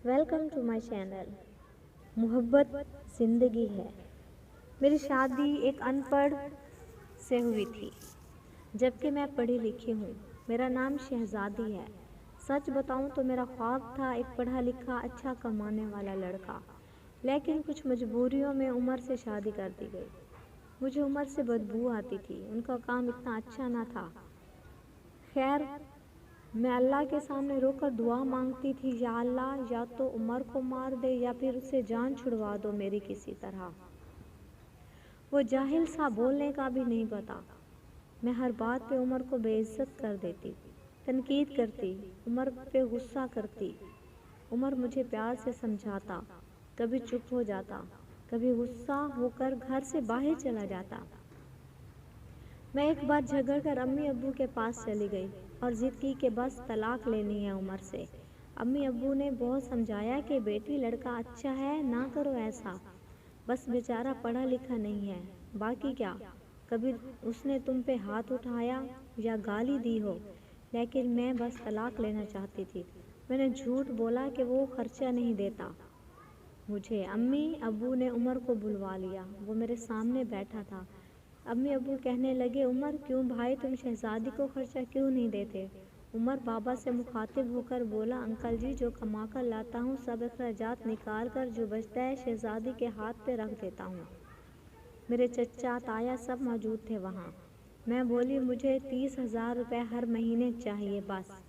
Welcome to my channel. मोहब्बत ज़िंदगी है। मेरी शादी एक अनपढ़ से हुई थी, जबकि मैं पढ़ी लिखी हूँ। मेरा नाम शहज़ादी है। सच बताऊँ तो मेरा ख्वाब था एक पढ़ा लिखा अच्छा कमाने वाला लड़का, लेकिन कुछ मजबूरियों में उमर से शादी कर दी गई। मुझे उमर से बदबू आती थी, उनका काम इतना अच्छा ना था। खैर, मैं अल्लाह के सामने रोकर दुआ मांगती थी, या अल्लाह, या तो उमर को मार दे या फिर उससे जान छुड़वा दो मेरी किसी तरह। वो जाहिल सा, बोलने का भी नहीं पता। मैं हर बात पे उमर को बेइज्जत कर देती, तनकीद करती, उमर पे गुस्सा करती। उमर मुझे प्यार से समझाता, कभी चुप हो जाता, कभी गुस्सा होकर घर से बाहर चला जाता। मैं एक बार झगड़ कर अम्मी अब्बू के पास चली गई और जिद की कि बस तलाक लेनी है उमर से। अम्मी अब्बू ने बहुत समझाया कि बेटी, लड़का अच्छा है, ना करो ऐसा, बस बेचारा पढ़ा लिखा नहीं है। बाकी क्या, कभी उसने तुम पे हाथ उठाया या गाली दी हो, लेकिन मैं बस तलाक लेना चाहती थी। मैंने झूठ बोला कि वो खर्चा नहीं देता मुझे। अम्मी अब्बू ने उमर को बुलवा लिया, वो मेरे सामने बैठा था। अम्मी अब्बू कहने लगे, उमर, क्यों भाई, तुम शहजादी को खर्चा क्यों नहीं देते? उमर बाबा से मुखातिब होकर बोला, अंकल जी, जो कमा कर लाता हूँ सब अखराजात निकाल कर जो बचता है शहजादी के हाथ पे रख देता हूँ। मेरे चचा ताया सब मौजूद थे वहाँ। मैं बोली, मुझे 30,000 रुपये हर महीने चाहिए, बस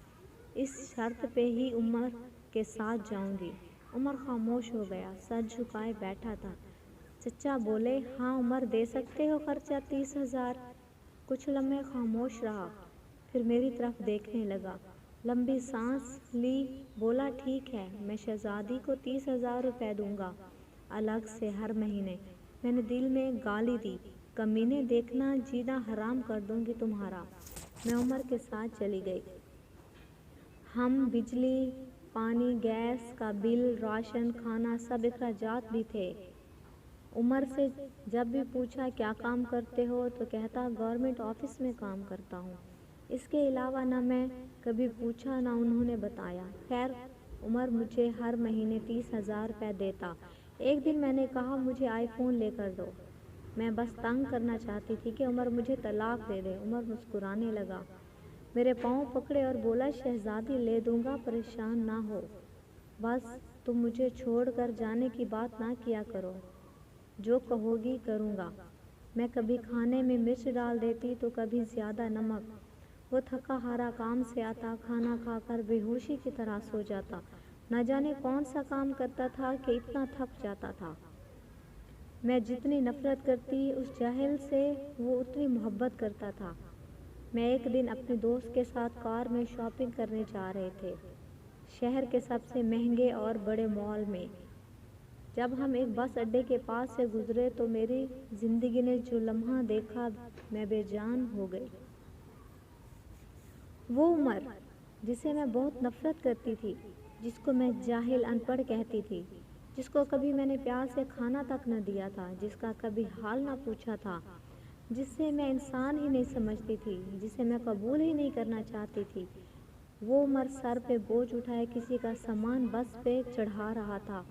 इस शर्त पे ही उमर के साथ जाऊंगी। उमर खामोश हो गया, सर झुकाए बैठा था। चचा बोले, हाँ उमर, दे सकते हो खर्चा 30,000। कुछ लम्हे खामोश रहा, फिर मेरी तरफ देखने लगा, लंबी सांस ली, बोला, ठीक है, मैं शहजादी को 30,000 रुपये दूंगा, अलग से हर महीने। मैंने दिल में गाली दी, कमीने, देखना जीना हराम कर दूंगी तुम्हारा। मैं उमर के साथ चली गई। हम बिजली, पानी, गैस का बिल, राशन, खाना, सब अखराजात भी थे। उमर से जब भी पूछा क्या काम करते हो तो कहता गवर्नमेंट ऑफिस में काम करता हूँ। इसके अलावा ना मैं कभी पूछा ना उन्होंने बताया। खैर, उमर मुझे हर महीने 30,000 रुपये देता। एक दिन मैंने कहा, मुझे आईफोन लेकर दो। मैं बस तंग करना चाहती थी कि उमर मुझे तलाक दे दे। उमर मुस्कुराने लगा, मेरे पाँव पकड़े और बोला, शहजादी, ले दूंगा, परेशान ना हो, बस तुम मुझे छोड़ कर जाने की बात ना किया करो, जो कहोगी करूँगा। मैं कभी खाने में मिर्च डाल देती तो कभी ज़्यादा नमक। वो थका हारा काम से आता, खाना खाकर बेहोशी की तरह सो जाता। न जाने कौन सा काम करता था कि इतना थक जाता था। मैं जितनी नफरत करती उस जाहिल से, वो उतनी मोहब्बत करता था। मैं एक दिन अपने दोस्त के साथ कार में शॉपिंग करने जा रहे थे, शहर के सबसे महंगे और बड़े मॉल में। जब हम एक बस अड्डे के पास से गुजरे तो मेरी ज़िंदगी ने जो लम्हा देखा, मैं बेजान हो गई। वो उमर जिसे मैं बहुत नफरत करती थी, जिसको मैं जाहिल अनपढ़ कहती थी, जिसको कभी मैंने प्यार से खाना तक न दिया था, जिसका कभी हाल न पूछा था, जिससे मैं इंसान ही नहीं समझती थी, जिसे मैं कबूल ही नहीं करना चाहती थी, वो उमर सर पे बोझ उठाए किसी का सामान बस पे चढ़ा रहा था।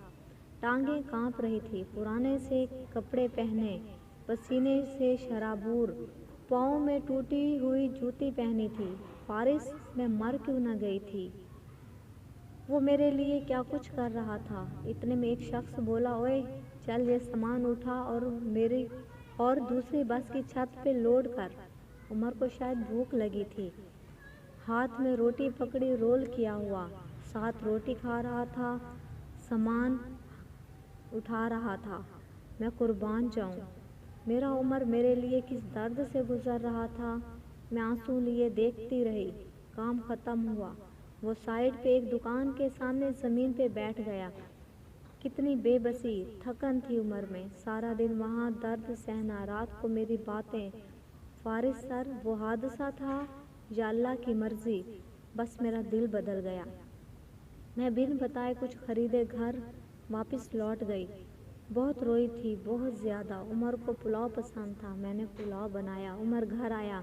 टांगें कांप रही थी, पुराने से कपड़े पहने, पसीने से शराबूर, पाँव में टूटी हुई जूती पहनी थी। फारिस, मैं मर क्यों न गई थी। वो मेरे लिए क्या कुछ कर रहा था। इतने में एक शख्स बोला, ओए चल, ये सामान उठा और मेरी और दूसरी बस की छत पे लोड कर। उमर को शायद भूख लगी थी, हाथ में रोटी पकड़ी, रोल किया हुआ, साथ रोटी खा रहा था, सामान उठा रहा था। मैं कुर्बान जाऊं। मेरा उमर मेरे लिए किस दर्द से गुजर रहा था। मैं आंसू लिए देखती रही। काम ख़त्म हुआ, वो साइड पे एक दुकान के सामने ज़मीन पे बैठ गया। कितनी बेबसी, थकन थी उमर में, सारा दिन वहाँ दर्द सहना, रात को मेरी बातें। फारिस सर, वो हादसा था या अल्लाह की मर्ज़ी? बस मेरा दिल बदल गया। मैं बिन बताए कुछ खरीदे घर वापस लौट गई। बहुत रोई थी, बहुत ज़्यादा। उमर को पुलाव पसंद था, मैंने पुलाव बनाया। उमर घर आया,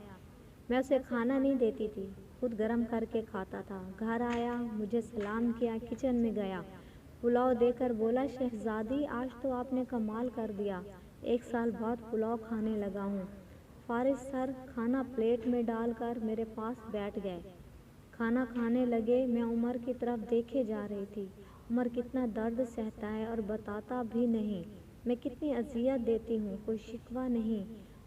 मैं उसे खाना नहीं देती थी, खुद गरम करके खाता था। घर आया, मुझे सलाम किया, किचन में गया, पुलाव देकर बोला, शहजादी आज तो आपने कमाल कर दिया, 1 साल बाद पुलाव खाने लगा हूँ। फारिस सर खाना प्लेट में डालकर मेरे पास बैठ गए। खाना खाने लगे। मैं उमर की तरफ देखे जा रही थी। उमर कितना दर्द सहता है और बताता भी नहीं। मैं कितनी अजियत देती हूँ, कोई शिकवा नहीं।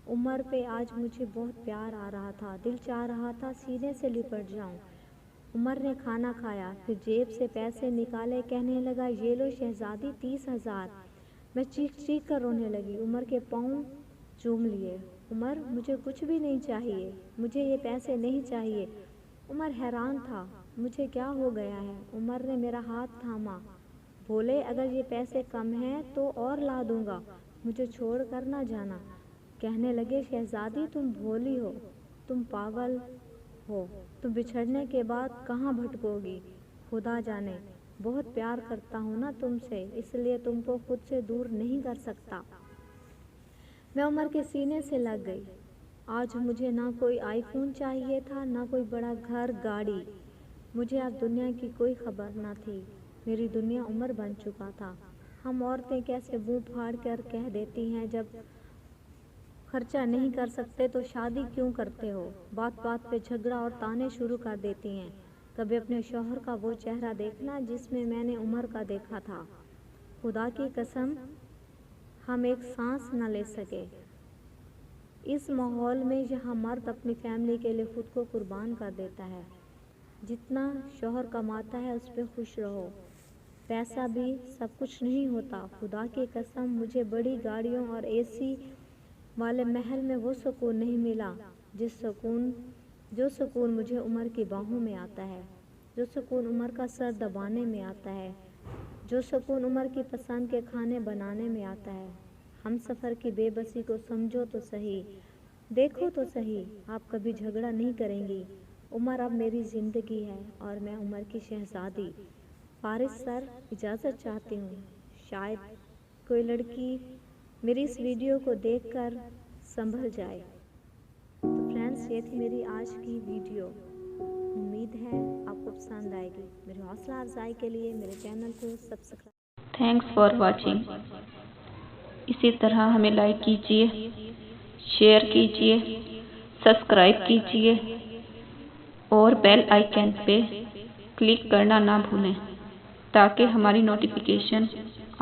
उमर पे आज मुझे बहुत प्यार आ रहा था, दिल चाह रहा था सीने से लिपट जाऊँ। उमर ने खाना खाया, फिर जेब से पैसे निकाले, कहने लगा, ये लो शहजादी 30,000। मैं चीख चीख कर रोने लगी। उमर के पाँव चूम लिए। उमर मुझे कुछ भी नहीं चाहिए, मुझे ये पैसे नहीं चाहिए। उमर हैरान था, मुझे क्या हो गया है। उमर ने मेरा हाथ थामा, बोले, अगर ये पैसे कम हैं तो और ला दूंगा, मुझे छोड़ कर ना जाना। कहने लगे, शहजादी तुम भोली हो, तुम पागल हो, तुम बिछड़ने के बाद कहाँ भटकोगी, खुदा जाने। बहुत प्यार करता हूँ ना तुमसे, इसलिए तुमको खुद से दूर नहीं कर सकता। मैं उमर के सीने से लग गई। आज मुझे ना कोई आईफोन चाहिए था, ना कोई बड़ा घर गाड़ी। मुझे अब दुनिया की कोई खबर ना थी। मेरी दुनिया उमर बन चुका था। हम औरतें कैसे मुंह फाड़ कर कह देती हैं, जब खर्चा नहीं कर सकते तो शादी क्यों करते हो। बात बात पे झगड़ा और ताने शुरू कर देती हैं। कभी अपने शौहर का वो चेहरा देखना जिसमें मैंने उमर का देखा था। खुदा की कसम हम एक सांस न ले सके। इस माहौल में जहाँ मर्द अपनी फैमिली के लिए खुद को कुर्बान कर देता है। जितना शौहर कमाता है उस पर खुश रहो, पैसा भी सब कुछ नहीं होता। खुदा की कसम मुझे बड़ी गाड़ियों और एसी वाले महल में वो सुकून नहीं मिला जो सुकून मुझे उमर की बाहों में आता है, जो सुकून उमर का सर दबाने में आता है, जो सुकून उमर की पसंद के खाने बनाने में आता है। हम सफ़र की बेबसी को समझो तो सही, देखो तो सही, आप कभी झगड़ा नहीं करेंगी। उमर अब मेरी ज़िंदगी है और मैं उमर की शहज़ादी। फारिस सर इजाज़त चाहती हूँ। शायद कोई लड़की मेरी इस वीडियो को देखकर संभल जाए। तो फ्रेंड्स, ये थी मेरी आज की वीडियो। उम्मीद है आपको पसंद आएगी। मेरी हौसला अफजाई के लिए मेरे चैनल को सब्सक्राइब। Thanks for watching. इसी तरह हमें लाइक कीजिए, शेयर कीजिए, सब्सक्राइब कीजिए और बेल आइकन पे क्लिक करना ना भूलें, ताकि हमारी नोटिफिकेशन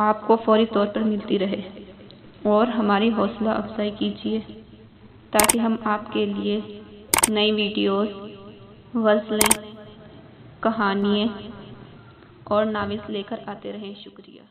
आपको फौरी तौर पर मिलती रहे। और हमारी हौसला अफजाई कीजिए ताकि हम आपके लिए नई वीडियोस, गज़लें, कहानियाँ और नावल्स लेकर आते रहें। शुक्रिया।